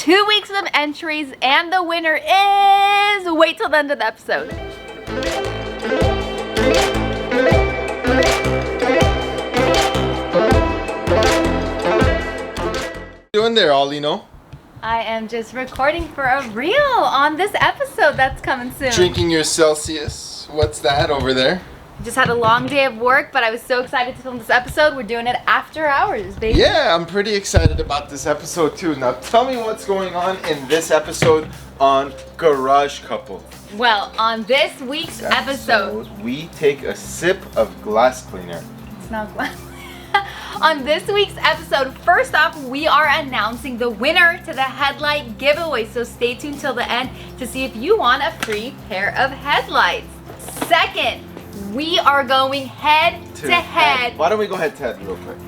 2 weeks of entries, and the winner is... Wait till the end of the episode. What are you doing there, Olino? I am just recording for a reel on this episode that's coming soon. Drinking your Celsius. What's that over there? Just had a long day of work, but I was so excited to film this episode. We're doing it after hours, baby. Yeah, I'm pretty excited about this episode too. Now tell me what's going on in this episode on Garage Couple. Well, on this week's episode, we take a sip of glass cleaner. It's not glass. On this week's episode, first off, we are announcing the winner to the headlight giveaway. So stay tuned till the end to see if you want a free pair of headlights. Second, we are going head to head. Why don't we go head to head real quick?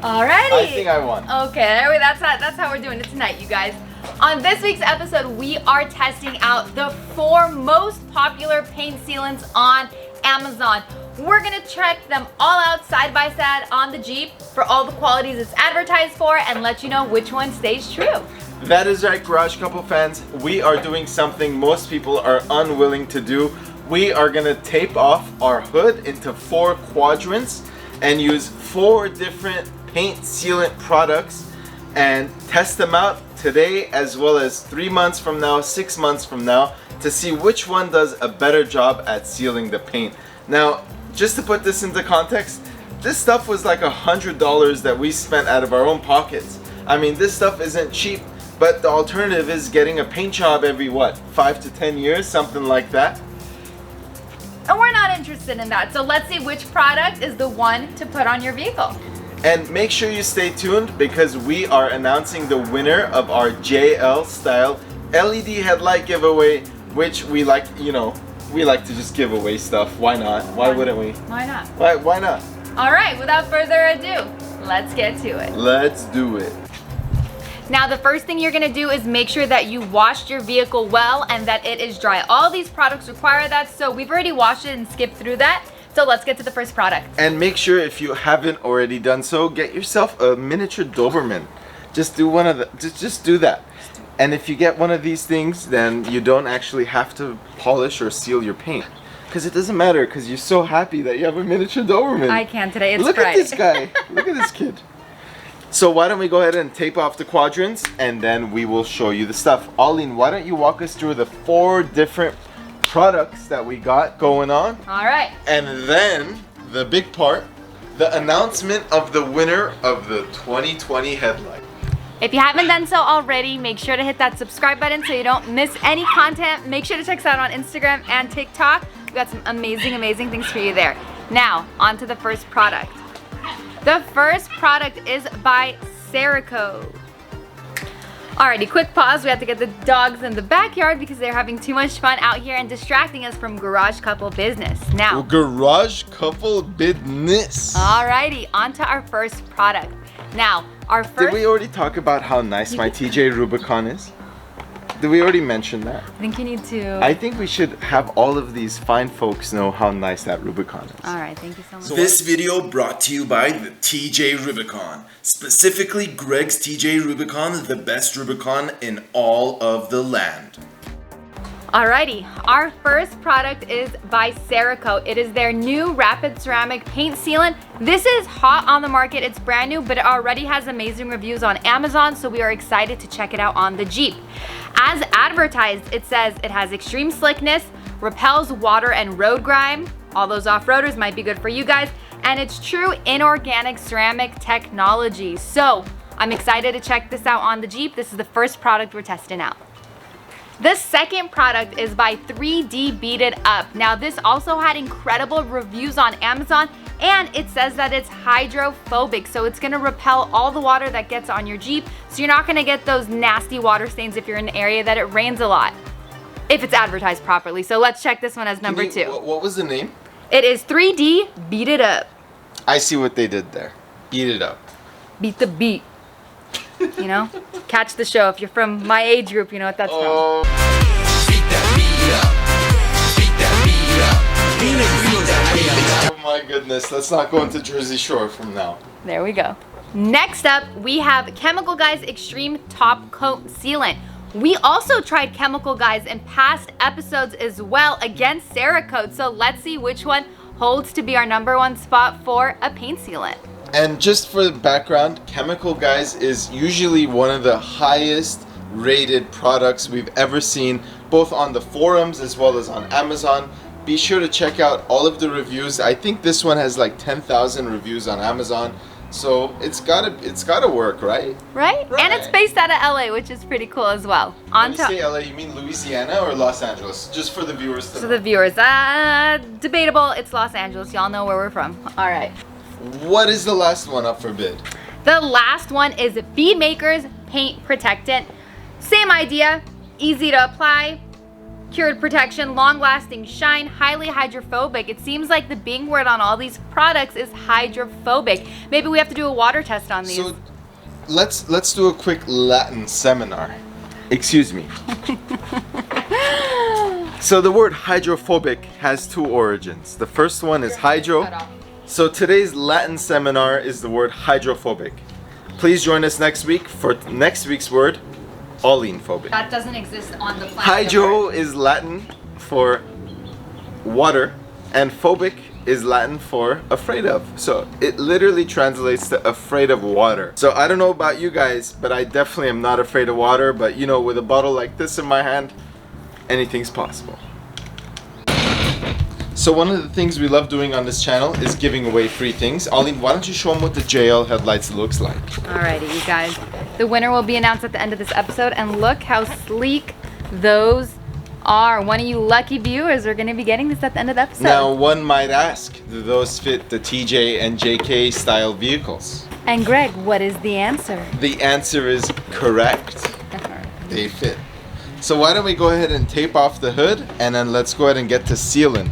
Alrighty. I think I won. Okay, that's how we're doing it tonight, you guys. On this week's episode, we are testing out the 4 most popular paint sealants on Amazon. We're gonna check them all out side by side on the Jeep for all the qualities it's advertised for and let you know which one stays true. That is right, Garage Couple fans. We are doing something most people are unwilling to do. We are gonna tape off our hood into 4 quadrants and use 4 different paint sealant products and test them out today as well as 3 months from now, 6 months from now to see which one does a better job at sealing the paint. Now, just to put this into context, this stuff was like $100 that we spent out of our own pockets. I mean, this stuff isn't cheap, but the alternative is getting a paint job every what, 5 to 10 years, something like that. And we're not interested in that, so let's see which product is the one to put on your vehicle. And make sure you stay tuned because we are announcing the winner of our JL style LED headlight giveaway, which we like, you know, we like to just give away stuff. Why not? Why wouldn't we? Why not? Why not? All right, without further ado, let's get to it. Let's do it. Now, the first thing you're gonna do is make sure that you washed your vehicle well and that it is dry. All these products require that, so we've already washed it and skipped through that. So let's get to the first product. And make sure if you haven't already done so, get yourself a miniature Doberman. Just do one of the, just do that. And if you get one of these things, then you don't actually have to polish or seal your paint. Because it doesn't matter, because you're so happy that you have a miniature Doberman. I can today, it's Look Friday. at this guy. Look at this kid. So why don't we go ahead and tape off the quadrants, and then we will show you the stuff. Arlene, why don't you walk us through the 4 different products that we got going on? All right. And then, the big part, the announcement of the winner of the 2020 headlight. If you haven't done so already, make sure to hit that subscribe button so you don't miss any content. Make sure to check us out on Instagram and TikTok. We've got some amazing things for you there. Now, on to the first product. The first product is by Cerakote. Alrighty, quick pause. We have to get the dogs in the backyard because they're having too much fun out here and distracting us from Garage Couple business. Now, Garage Couple business. Alrighty, on to our first product. Now, our first... Did we already talk about how nice my TJ Rubicon is? Did we already mention that? I think you need to... I think we should have all of these fine folks know how nice that Rubicon is. Alright, thank you so much. This video brought to you by the TJ Rubicon. Specifically, Greg's TJ Rubicon, the best Rubicon in all of the land. Alrighty, our first product is by Cerakote. It is their new rapid ceramic paint sealant. This is hot on the market, it's brand new, but it already has amazing reviews on Amazon, so we are excited to check it out on the Jeep. As advertised, it says it has extreme slickness, repels water and road grime. All those off-roaders might be good for you guys. And it's true inorganic ceramic technology. So I'm excited to check this out on the Jeep. This is the first product we're testing out. The second product is by 3D Beat It Up. Now, this also had incredible reviews on Amazon, and it says that it's hydrophobic, so it's gonna repel all the water that gets on your Jeep, so you're not gonna get those nasty water stains if you're in an area that it rains a lot, if it's advertised properly. So let's check this one as number 2. What was the name? It is 3D Beat It Up. I see what they did there. Beat it up. Beat the beat. You know? Catch the show. If you're from my age group, you know what that's from. Oh. Beat that beat up. Beat that beat up. Oh my goodness, let's not go into Jersey Shore from now. There we go. Next up, we have Chemical Guys Extreme Top Coat Sealant. We also tried Chemical Guys in past episodes as well against Cerakote, so let's see which one holds to be our #1 spot for a paint sealant. And just for the background, Chemical Guys is usually one of the highest rated products we've ever seen, both on the forums as well as on Amazon. Be sure to check out all of the reviews. I think this one has like 10,000 reviews on Amazon. So it's gotta work, right? Right? And it's based out of LA, which is pretty cool as well. When you say LA, you mean Louisiana or Los Angeles? Just for the viewers to know. The viewers, debatable, it's Los Angeles. Y'all know where we're from. All right. What is the last one up for bid? The last one is Bead Makers Paint Protectant. Same idea, easy to apply, cured protection, long-lasting shine, highly hydrophobic. It seems like the Bing word on all these products is hydrophobic. Maybe we have to do a water test on these. So let's do a quick Latin seminar. Excuse me. So the word hydrophobic has two origins. The first one is hydro. So today's Latin seminar is the word hydrophobic. Please join us next week for next week's word, oleanphobic. That doesn't exist on the planet. Hydro is Latin for water, and phobic is Latin for afraid of. So it literally translates to afraid of water. So I don't know about you guys, but I definitely am not afraid of water. But you know, with a bottle like this in my hand, anything's possible. So one of the things we love doing on this channel is giving away free things. Aline, why don't you show them what the JL headlights looks like? Alrighty, you guys. The winner will be announced at the end of this episode, and look how sleek those are. One of you lucky viewers are going to be getting this at the end of the episode. Now, one might ask, do those fit the TJ and JK style vehicles? And Greg, what is the answer? The answer is correct. They fit. So why don't we go ahead and tape off the hood, and then let's go ahead and get to sealing.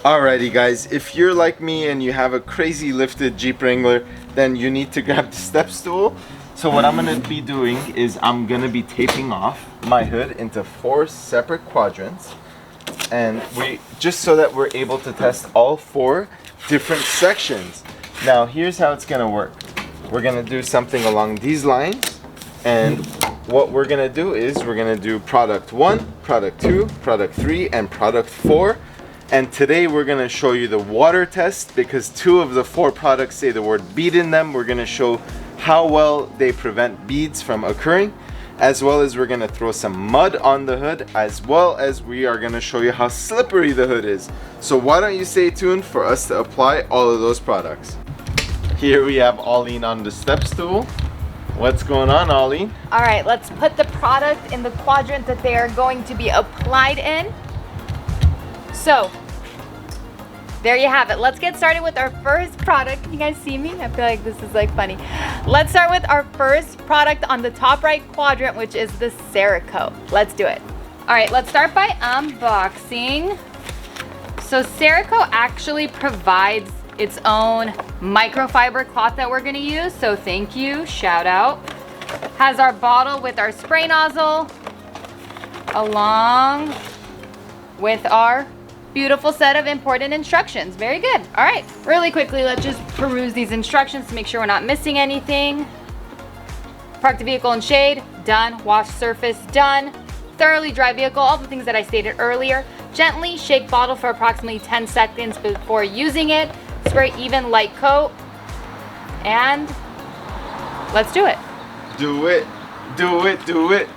Alrighty guys, if you're like me and you have a crazy lifted Jeep Wrangler, then you need to grab the step stool. So what I'm gonna be doing is I'm gonna be taping off my hood into 4 separate quadrants, and just so that we're able to test all 4 different sections. Now here's how it's gonna work. We're gonna do something along these lines, and what we're gonna do is we're gonna do product 1, product 2, product 3, and product 4. And today we're gonna show you the water test, because 2 of the 4 products say the word bead in them. We're gonna show how well they prevent beads from occurring, as well as we're gonna throw some mud on the hood, as well as we are gonna show you how slippery the hood is. So why don't you stay tuned for us to apply all of those products. Here we have Aline on the step stool. What's going on, Aline? All right, let's put the product in the quadrant that they are going to be applied in. So, there you have it. Let's get started with our first product. Can you guys see me? I feel like this is like funny. Let's start with our first product on the top right quadrant, which is the Cerakote. Let's do it. All right, let's start by unboxing. So Cerakote actually provides its own microfiber cloth that we're gonna use. So thank you, shout out. Has our bottle with our spray nozzle, along with our beautiful set of important instructions. Very good. All right, really quickly, let's just peruse these instructions to make sure we're not missing anything. Park the vehicle in shade, done. Wash surface, done. Thoroughly dry vehicle, all the things that I stated earlier. Gently shake bottle for approximately 10 seconds before using it. Spray even light coat, and let's do it. Do it, do it, do it.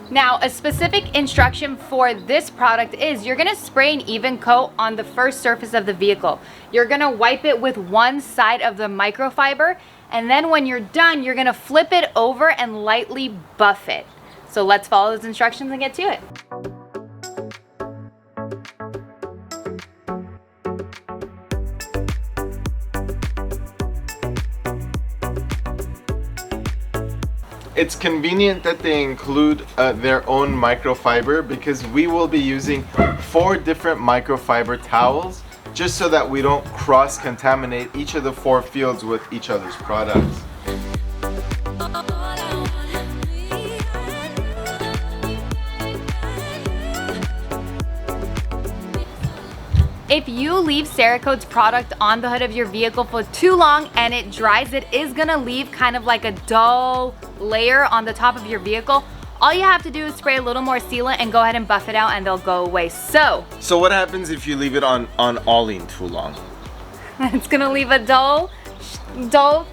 Now, a specific instruction for this product is you're gonna spray an even coat on the first surface of the vehicle. You're gonna wipe it with one side of the microfiber, and then when you're done, you're gonna flip it over and lightly buff it. So let's follow those instructions and get to it. It's convenient that they include their own microfiber, because we will be using 4 different microfiber towels, just so that we don't cross-contaminate each of the 4 fields with each other's products. If you leave Cerakote's product on the hood of your vehicle for too long and it dries, it is gonna leave kind of like a dull layer on the top of your vehicle. All you have to do is spray a little more sealant and go ahead and buff it out and they'll go away. So what happens if you leave it on Alline too long? it's gonna leave a dull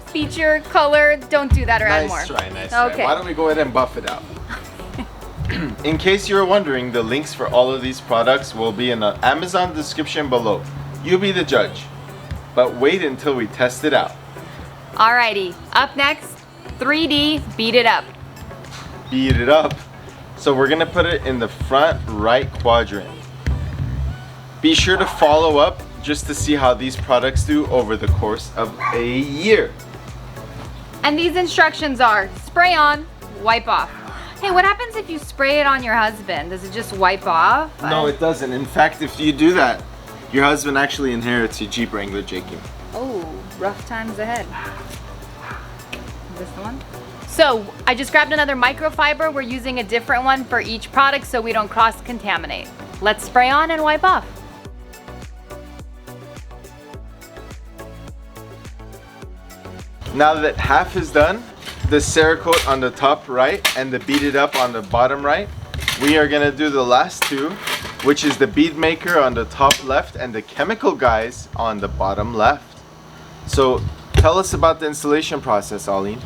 feature color. Don't do that or add more. Nice try. Okay. Why don't we go ahead and buff it out? In case you're wondering, the links for all of these products will be in the Amazon description below. You be the judge. But wait until we test it out. Alrighty, up next, 3D beat it up. Beat it up. So we're gonna put it in the front right quadrant. Be sure to follow up just to see how these products do over the course of a year. And these instructions are spray on, wipe off. Hey, what happens if you spray it on your husband? Does it just wipe off? No, it doesn't. In fact, if you do that, your husband actually inherits your Jeep Wrangler JQ. Oh, rough times ahead. Is this the one? So I just grabbed another microfiber. We're using a different one for each product so we don't cross-contaminate. Let's spray on and wipe off. Now that half is done, the Cerakote on the top right and the Beat It Up on the bottom right, we are gonna do the last two, which is the bead maker on the top left and the chemical guys on the bottom left. So tell us about the installation process, Alline.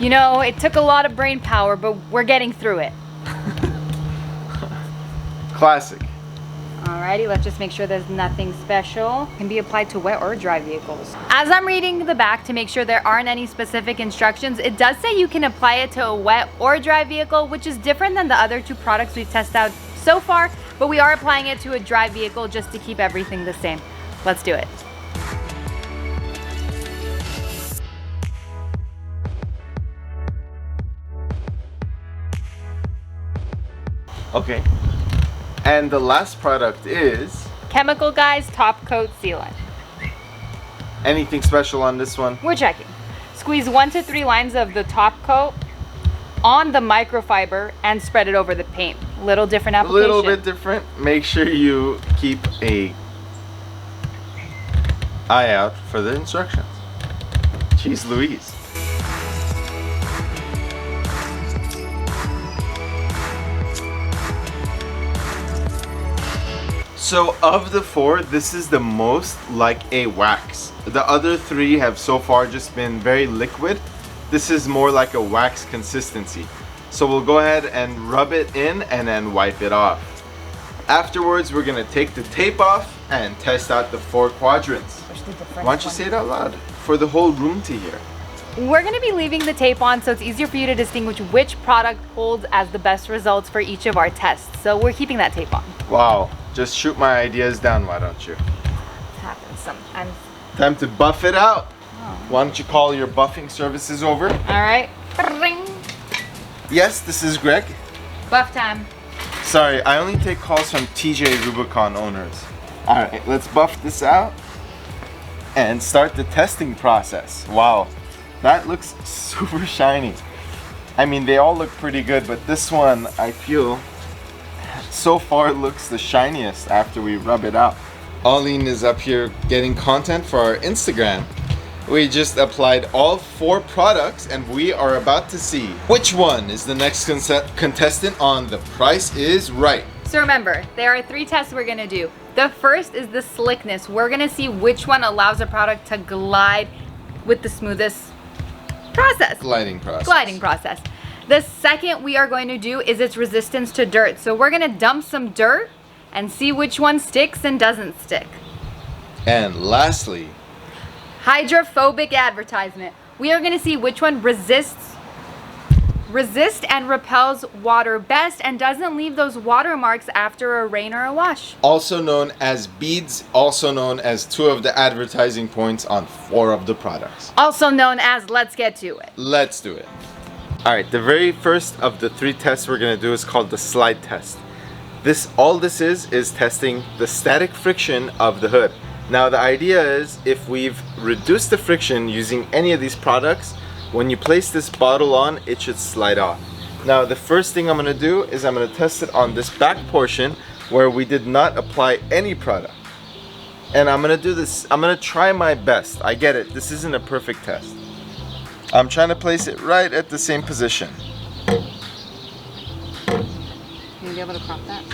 You know, it took a lot of brain power, but we're getting through it. Classic. Alrighty, let's just make sure there's nothing special. It can be applied to wet or dry vehicles. As I'm reading the back to make sure there aren't any specific instructions, it does say you can apply it to a wet or dry vehicle, which is different than the other two products we've tested out so far, but we are applying it to a dry vehicle just to keep everything the same. Let's do it. Okay. And the last product is... Chemical Guys Top Coat Sealant. Anything special on this one? We're checking. Squeeze 1 to 3 lines of the top coat on the microfiber and spread it over the paint. Little different A application. little bit different. Make sure you keep a eye out for the instructions. Jeez Louise. So of the four, this is the most like a wax. The other three have so far just been very liquid. This is more like a wax consistency. So we'll go ahead and rub it in and then wipe it off. Afterwards, we're gonna take the tape off and test out the 4 quadrants. Why don't you say it out loud for the whole room to hear? We're gonna be leaving the tape on so it's easier for you to distinguish which product holds as the best results for each of our tests. So we're keeping that tape on. Wow, just shoot my ideas down, why don't you? It happens sometimes. Time to buff it out. Oh. Why don't you call your buffing services over? All right. Ring. Yes, this is Greg. Buff time. Sorry, I only take calls from TJ Rubicon owners. All right, let's buff this out and start the testing process. Wow, that looks super shiny. I mean, they all look pretty good, but this one, I feel, so far looks the shiniest after we rub it out. Alline is up here getting content for our Instagram. We just applied all 4 products and we are about to see which one is the next contestant on The Price is Right. So remember, there are 3 tests we're gonna do. The first is the slickness. We're gonna see which one allows a product to glide with the smoothest process. Gliding process. Gliding process. The second we are going to do is its resistance to dirt. So we're gonna dump some dirt and see which one sticks and doesn't stick. And lastly, Hydrophobic advertisement. We are gonna see which one resists and repels water best and doesn't leave those watermarks after a rain or a wash. also known as beads, also known as 2 of the advertising points on 4 of the products. Also known as let's get to it. Let's do it. All right, the very first of the 3 tests we're gonna do is called the slide test. All this is testing the static friction of the hood. Now the idea is if we've reduced the friction using any of these products, when you place this bottle on, it should slide off. Now the first thing I'm gonna do is I'm gonna test it on this back portion where we did not apply any product. And I'm gonna do this, I'm gonna try my best. I get it, this isn't a perfect test. I'm trying to place it right at the same position. You be able to crop that?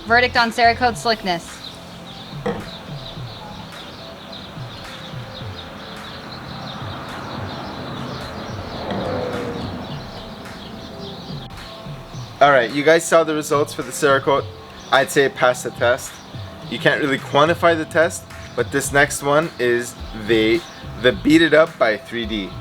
Verdict on Cerakote Slickness. Alright, you guys saw the results for the Cerakote. I'd say it passed the test. You can't really quantify the test, but this next one is the Beat It Up by 3D.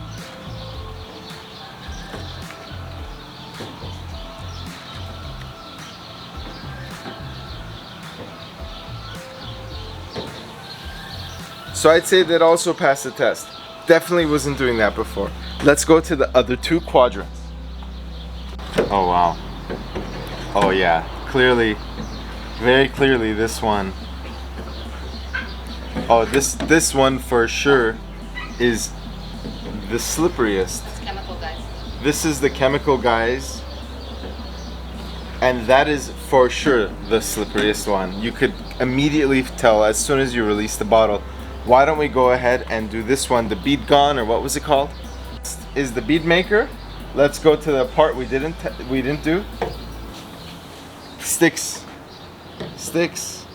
So I'd say that also passed the test. Definitely wasn't doing that before. Let's go to the other two quadrants. Oh wow. Oh yeah, clearly, very clearly this one. Oh, this one for sure is the slipperiest. It's chemical, guys. This is the chemical, guys. And that is for sure the slipperiest one. You could immediately tell as soon as you release the bottle. Why don't we go ahead and do this one, the bead gun, or what was it called? Is the bead maker. Let's go to the part we didn't do. Sticks, sticks,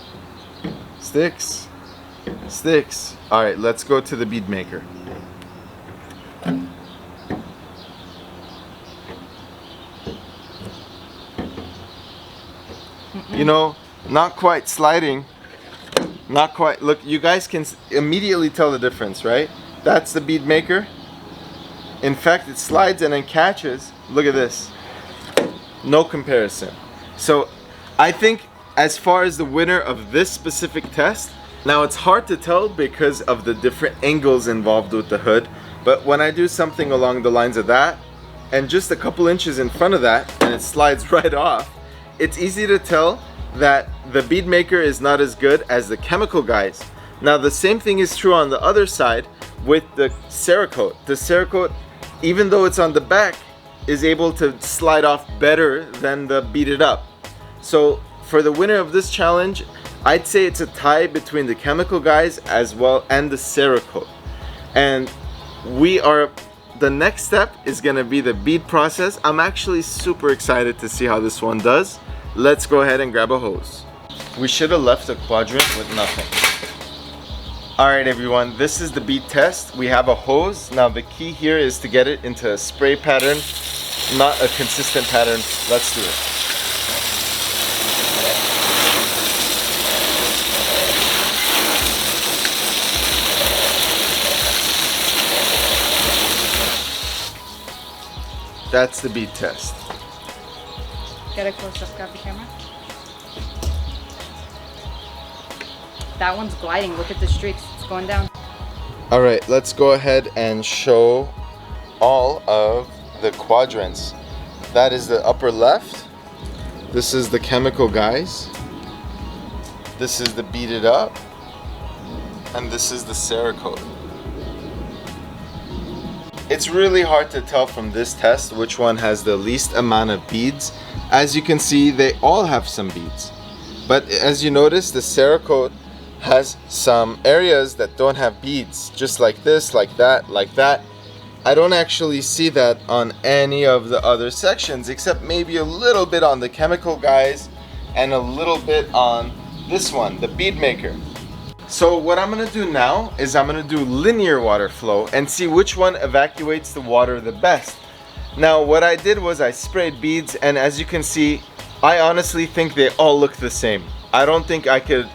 sticks, sticks. All right, let's go to the bead maker. You know, not quite sliding. Not quite. Look, you guys can immediately tell the difference, right? That's the bead maker. In fact, it slides and then catches. Look at this. No comparison. So I think as far as the winner of this specific test, now it's hard to tell because of the different angles involved with the hood, but when I do something along the lines of that and just a couple inches in front of that and it slides right off, it's easy to tell that the bead maker is not as good as the chemical guys. Now the same thing is true on the other side with the Cerakote. The Cerakote, even though it's on the back, is able to slide off better than the Beat It Up. So for the winner of this challenge, I'd say it's a tie between the chemical guys as well and the Cerakote. And the next step is gonna be the bead process. I'm actually super excited to see how this one does. Let's go ahead and grab a hose. We should have left a quadrant with nothing. All right, everyone, this is the bead test. We have a hose. Now the key here is to get it into a spray pattern, not a consistent pattern. Let's do it. That's the bead test. Get a close up, grab the camera. That one's gliding. Look at the streaks. It's going down. All right, let's go ahead and show all of the quadrants. That is the upper left. This is the chemical guys. This is the Beat It Up. And this is the Cerakote. It's really hard to tell from this test which one has the least amount of beads. As you can see, they all have some beads. But as you notice, the Cerakote has some areas that don't have beads, just like this, like that, like that. I don't actually see that on any of the other sections, except maybe a little bit on the chemical guys and a little bit on this one, the bead maker. So what I'm gonna do now is I'm gonna do linear water flow and see which one evacuates the water the best. Now what I did was I sprayed beads, and as you can see, I honestly think they all look the same. I don't think I could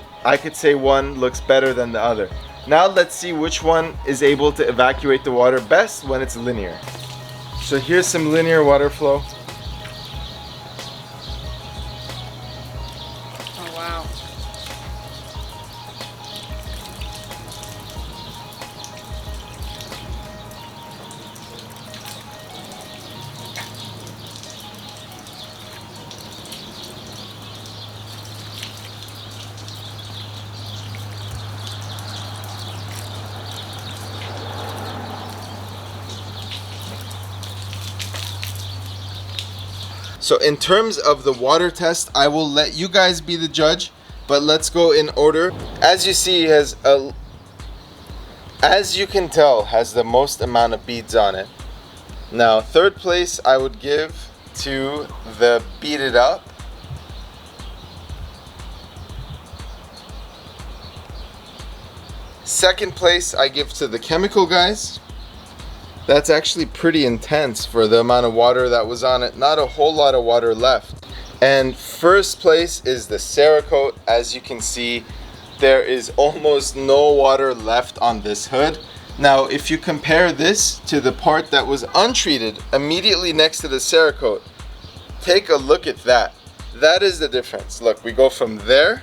say one looks better than the other. Now let's see which one is able to evacuate the water best when it's linear. So here's some linear water flow. Oh wow. So in terms of the water test, I will let you guys be the judge, but let's go in order. As you see, as you can tell, has the most amount of beads on it. Now, third place I would give to the Beat It Up. Second place I give to the Chemical Guys. That's actually pretty intense for the amount of water that was on it. Not a whole lot of water left. And first place is the Cerakote. As you can see, there is almost no water left on this hood. Now, if you compare this to the part that was untreated immediately next to the Cerakote, take a look at that. That is the difference. Look, we go from there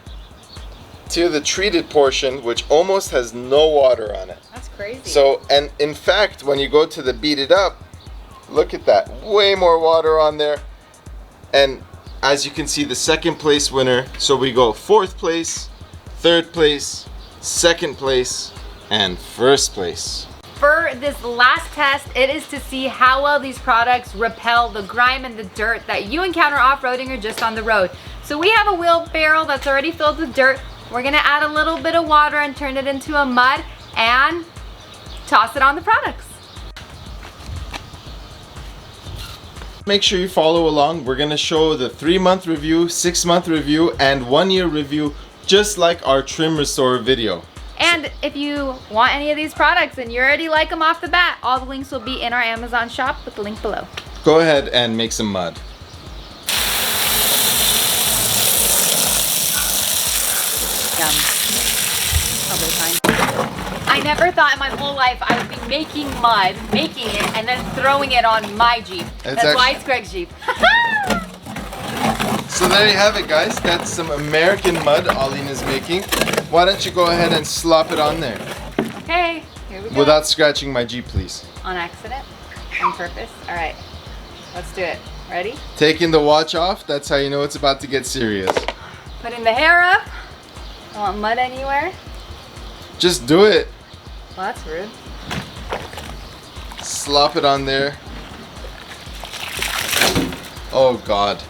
to the treated portion, which almost has no water on it. That's crazy. So, and in fact, when you go to the Beat It Up, look at that. Way more water on there. And as you can see, the second place winner. So we go fourth place, third place, second place, and first place. For this last test, it is to see how well these products repel the grime and the dirt that you encounter off-roading or just on the road. So we have a wheelbarrow that's already filled with dirt. We're gonna add a little bit of water and turn it into a mud and toss it on the products. Make sure you follow along. We're gonna show the 3-month review, 6-month review, and 1-year review, just like our trim restore video. And if you want any of these products and you already like them off the bat, all the links will be in our Amazon shop with the link below. Go ahead and make some mud. Yum. Probably fine. I never thought in my whole life I would be making mud, making it, and then throwing it on my Jeep. That's why it's Greg's Jeep. So there you have it, guys. That's some American mud Aline is making. Why don't you go ahead and slop it on there? Okay, here we go. Without scratching my Jeep, please. On accident? On purpose? All right, let's do it. Ready? Taking the watch off, that's how you know it's about to get serious. Putting the hair up. I want mud anywhere. Just do it. Well, that's rude. Slop it on there. Oh God.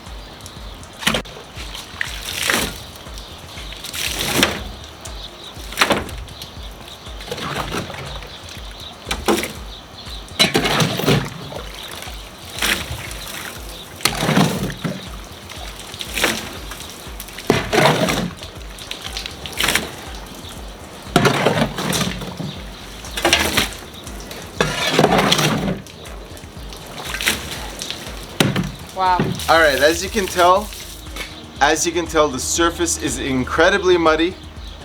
Wow. All right, as you can tell, the surface is incredibly muddy.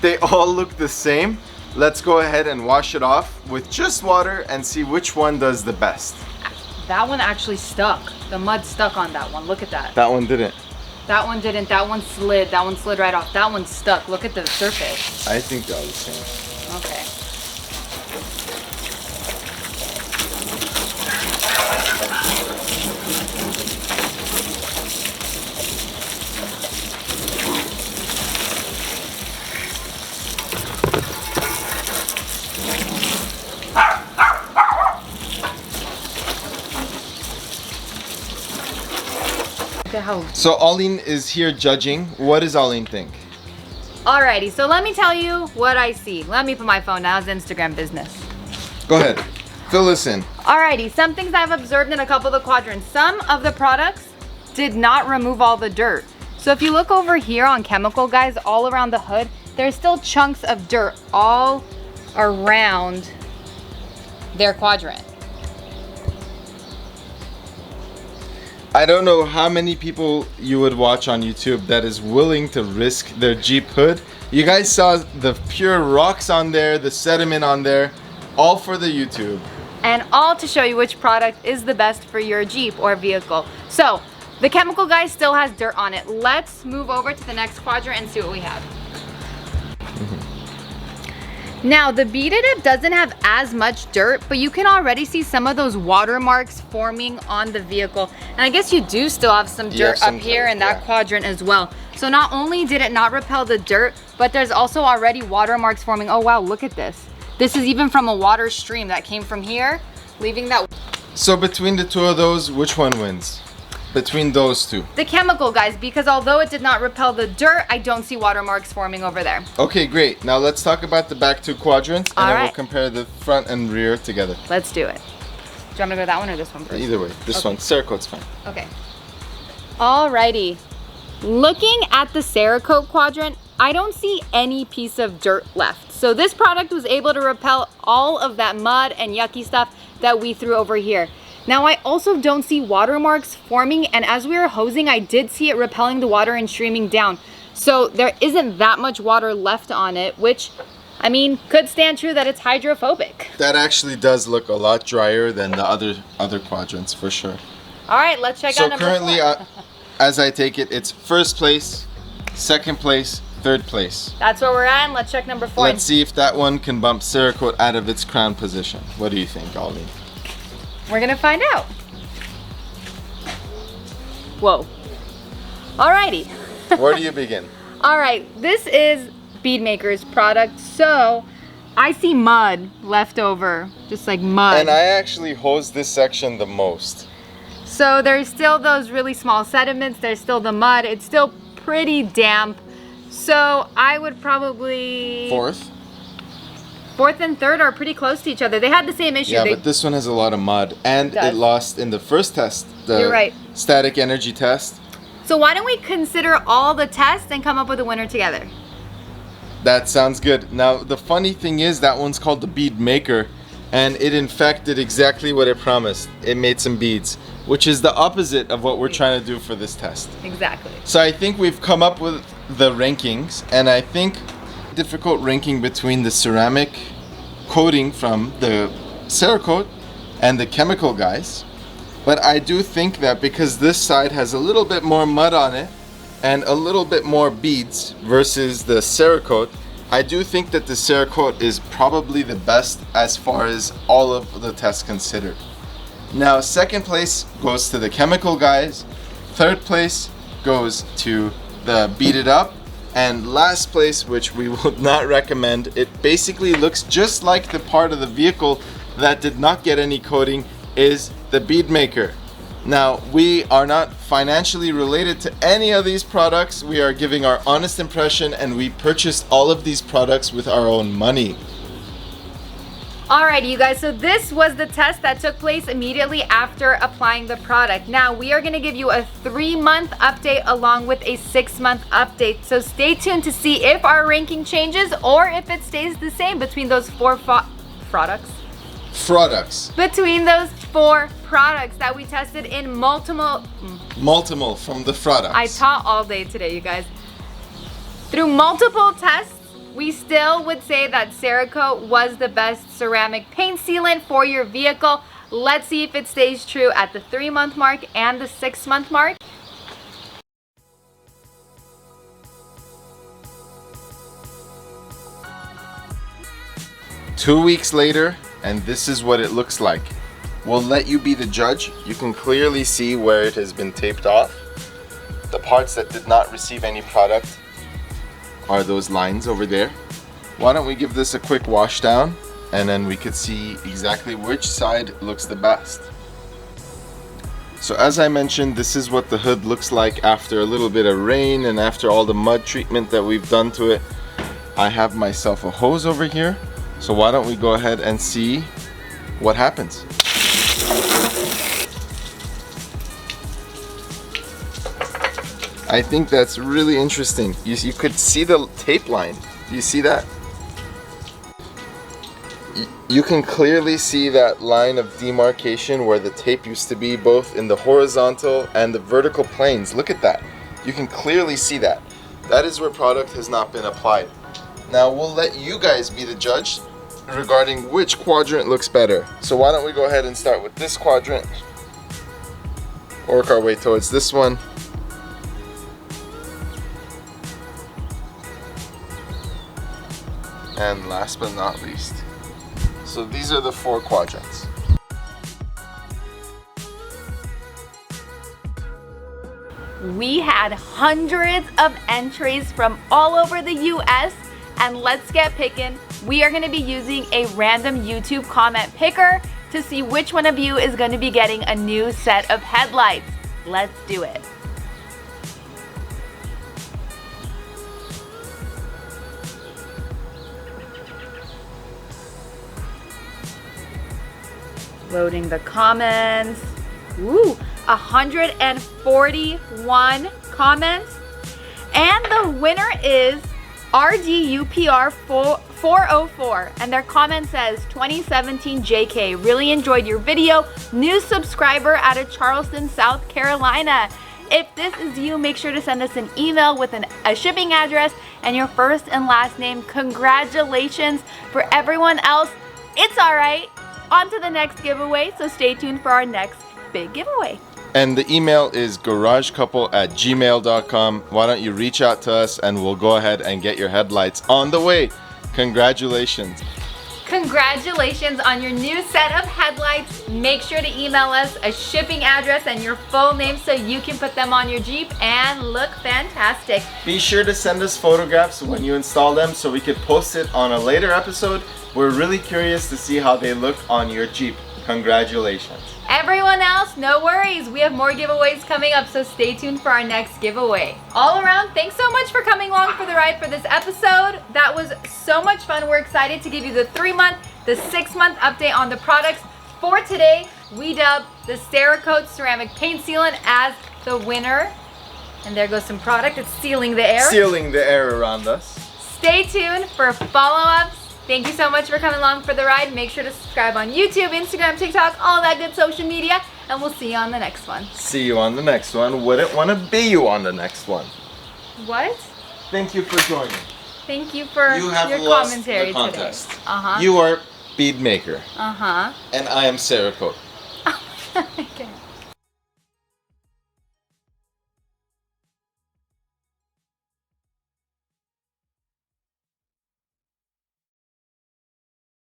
They all look the same. Let's go ahead and wash it off with just water and see which one does the best. That one actually stuck. The mud stuck on that one. Look at that. That one didn't. That one didn't. That one slid. That one slid right off. That one stuck. Look at the surface. I think they're all the same. Okay. So Aline is here judging. What does Aline think? Alrighty, so let me tell you what I see. Let me put my phone down. It's Instagram business. Go ahead. Fill us in. Alrighty, some things I've observed in a couple of the quadrants. Some of the products did not remove all the dirt. So if you look over here on Chemical Guys, all around the hood, there's still chunks of dirt all around their quadrant. I don't know how many people you would watch on YouTube that is willing to risk their Jeep hood. You guys saw the pure rocks on there, the sediment on there, all for the YouTube. And all to show you which product is the best for your Jeep or vehicle. So, the Chemical Guy still has dirt on it. Let's move over to the next quadrant and see what we have. Now, the Beat It Up doesn't have as much dirt, but you can already see some of those watermarks forming on the vehicle. And I guess you do still have some dirt up here in that quadrant as well. So not only did it not repel the dirt, but there's also already watermarks forming. Oh wow, look at this. This is even from a water stream that came from here, leaving that. So between the two of those, which one wins? between those two? The chemical, guys, because although it did not repel the dirt, I don't see watermarks forming over there. Okay, great. Now let's talk about the back two quadrants, and then we'll compare the front and rear together. Let's do it. Do you want me to go that one or this one first? Either way, this one, Cerakote's fine. Okay. Alrighty. Looking at the Cerakote quadrant, I don't see any piece of dirt left. So this product was able to repel all of that mud and yucky stuff that we threw over here. Now I also don't see watermarks forming, and as we were hosing, I did see it repelling the water and streaming down. So there isn't that much water left on it, which, I mean, could stand true that it's hydrophobic. That actually does look a lot drier than the other quadrants for sure. All right, let's check out number 4. So currently, as I take it, it's first place, second place, third place. That's where we're at, and let's check number 4. Let's see if that one can bump Cerakote out of its crown position. What do you think, Ollie? We're gonna find out. Whoa. Alrighty. Where do you begin? All right, this is Beadmaker's product, so I see mud left over, just like mud. And I actually hosed this section the most. So there's still those really small sediments, there's still the mud, it's still pretty damp. So I would probably... Fourth and third are pretty close to each other. They had the same issue. Yeah, but this one has a lot of mud, and it lost in the first test, the static energy test. So why don't we consider all the tests and come up with a winner together? That sounds good. Now, the funny thing is that one's called the Bead Maker, and it in fact did exactly what it promised. It made some beads, which is the opposite of what we're trying to do for this test. Exactly. So I think we've come up with the rankings, and I think difficult ranking between the ceramic coating from the Cerakote and the chemical guys. But I do think that because this side has a little bit more mud on it and a little bit more beads versus the Cerakote, I do think that the Cerakote is probably the best as far as all of the tests considered. Now, second place goes to the chemical guys, third place goes to the beaded up, and last place, which we would not recommend, it basically looks just like the part of the vehicle that did not get any coating, is the Bead Maker. Now, we are not financially related to any of these products. We are giving our honest impression, and we purchased all of these products with our own money. Alrighty, you guys, so this was the test that took place immediately after applying the product. Now, we are gonna give you a 3-month update along with a 6-month update. So stay tuned to see if our ranking changes or if it stays the same between those 4 products. Between those 4 products that we tested in multiple from the products. I taught all day today, you guys. Through multiple tests, we still would say that Cerakote was the best ceramic paint sealant for your vehicle. Let's see if it stays true at the 3-month mark and the 6-month mark. Two weeks later, and this is what it looks like. We'll let you be the judge. You can clearly see where it has been taped off. The parts that did not receive any product are those lines over there. Why don't we give this a quick wash down, and then we could see exactly which side looks the best. So as I mentioned, this is what the hood looks like after a little bit of rain and after all the mud treatment that we've done to it. I have myself a hose over here, so why don't we go ahead and see what happens. I think that's really interesting. You could see the tape line. Do you see that? You can clearly see that line of demarcation where the tape used to be, both in the horizontal and the vertical planes. Look at that. You can clearly see that. That is where product has not been applied. Now we'll let you guys be the judge regarding which quadrant looks better. So why don't we go ahead and start with this quadrant. Work our way towards this one. And last but not least. So these are the 4 quadrants. We had hundreds of entries from all over the US, and let's get picking. We are gonna be using a random YouTube comment picker to see which one of you is gonna be getting a new set of headlights. Let's do it. Loading the comments. Ooh, 141 comments. And the winner is RDUPR404. And their comment says, 2017 JK, really enjoyed your video. New subscriber out of Charleston, South Carolina. If this is you, make sure to send us an email with a shipping address and your first and last name. Congratulations. For everyone else, it's all right. On to the next giveaway, so stay tuned for our next big giveaway. And the email is garagecouple@gmail.com. Why don't you reach out to us and we'll go ahead and get your headlights on the way. Congratulations. Congratulations on your new set of headlights. Make sure to email us a shipping address and your full name so you can put them on your Jeep and look fantastic. Be sure to send us photographs when you install them so we could post it on a later episode. We're really curious to see how they look on your Jeep. Congratulations. Everyone else, no worries. We have more giveaways coming up, so stay tuned for our next giveaway. All around, thanks so much for coming along for the ride for this episode. That was so much fun. We're excited to give you the 3-month, the 6-month update on the products. For today, we dubbed the Cerakote ceramic paint sealant as the winner. And there goes some product. It's sealing the air. Sealing the air around us. Stay tuned for follow-ups. Thank you so much for coming along for the ride. Make sure to subscribe on YouTube, Instagram, TikTok, all that good social media, and we'll see you on the next one. See you on the next one. Wouldn't want to be you on the next one. What? Thank you for joining. Thank you for You have your lost commentary the contest. today. Uh-huh. You are bead maker. Uh-huh. And I am Cerakote.